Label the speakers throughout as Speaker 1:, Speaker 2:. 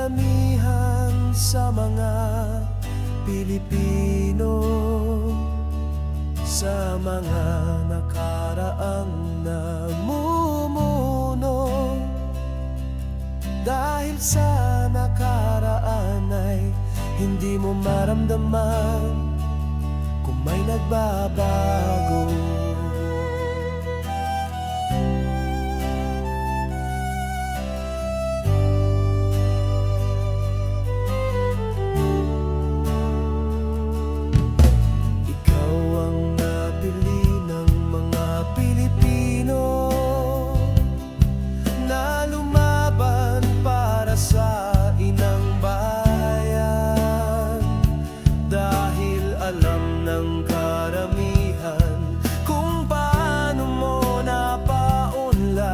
Speaker 1: karamihan sa mga Pilipino, sa mga nakaraang namumuno. Dahil sa nakaraan ay hindi mo maramdaman kung may nagbabago. Alam ng karamihan kung paano mo napaunlad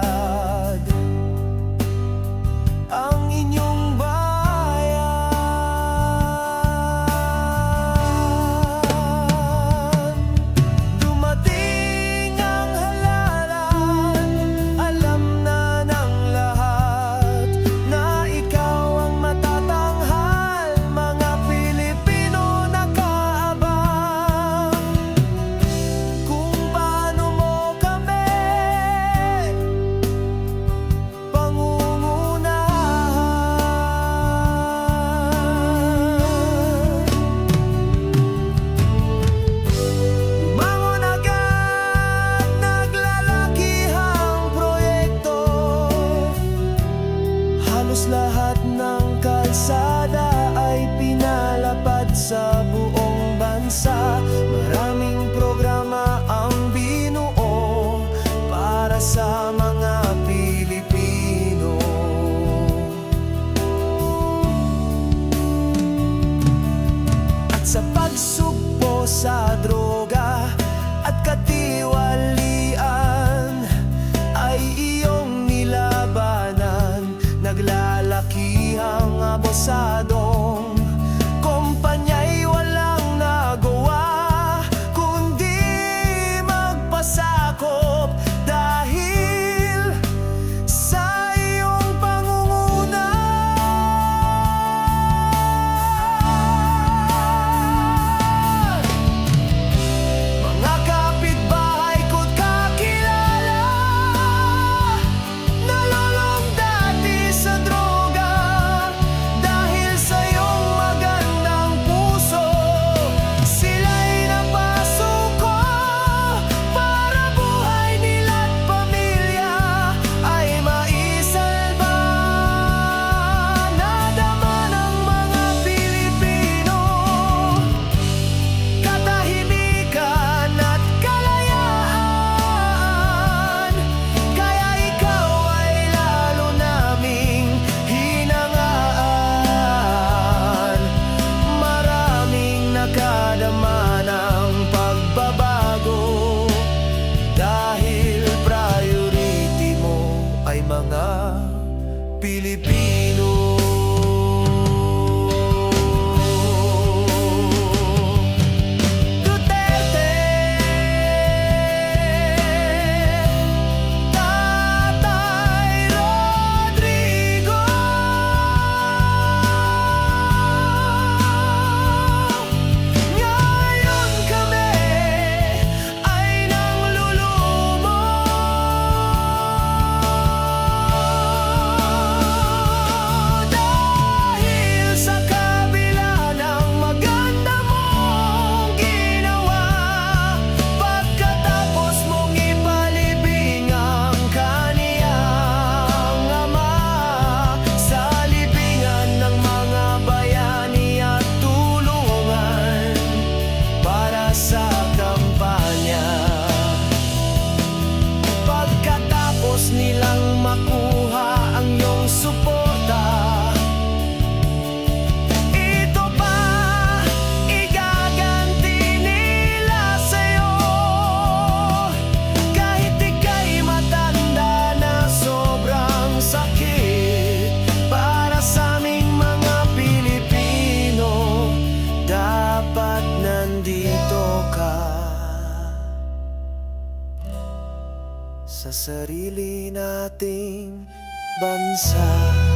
Speaker 1: ang inyong bayan. Dumating ang halalan, alam na ng lahat na ikaw ang matatanghal. Mga Pilipino lahat ng kalsada ay pinalapad sa buong bansa. Maraming programa ang binuo para sa mga Pilipino. At sa pagsugpo sa droga at katiwalian ay iyong nilabanan. Naglalakihang abosadong kumpanya'y walang nagawa kundi magpasakop dahil sa iyong pangunguna. Mga kapitbahay ko't kakilala nalulong dati sa droga dahil sa iyong magandang puso. Sila'y napasok ko para buhay nila't pamilya ay maisalba. Nadama ng mga Pilipino katahimikan at kalayaan, kaya ikaw ay lalo naming hinangaan. Maraming nakadama ng pagbabago dahil priority mo ay mga Pilipino. Duterte, Tatay Rodrigo, ngayon kami ay nanglulumo dahil sa kabila ng maganda mong ginawa. Pagkatapos mong ipalibing ang kaniyang ama sa libingan ng mga bayani at tulungan para sa kampanya. Pagkatapos nilang makuha ang iyong suporta, ito pa igaganti nila sa'yo. Kahit ika'y matanda na sobrang sakit, para sa aming mga Pilipino dapat nandito ka. Sa sarili nating bansa.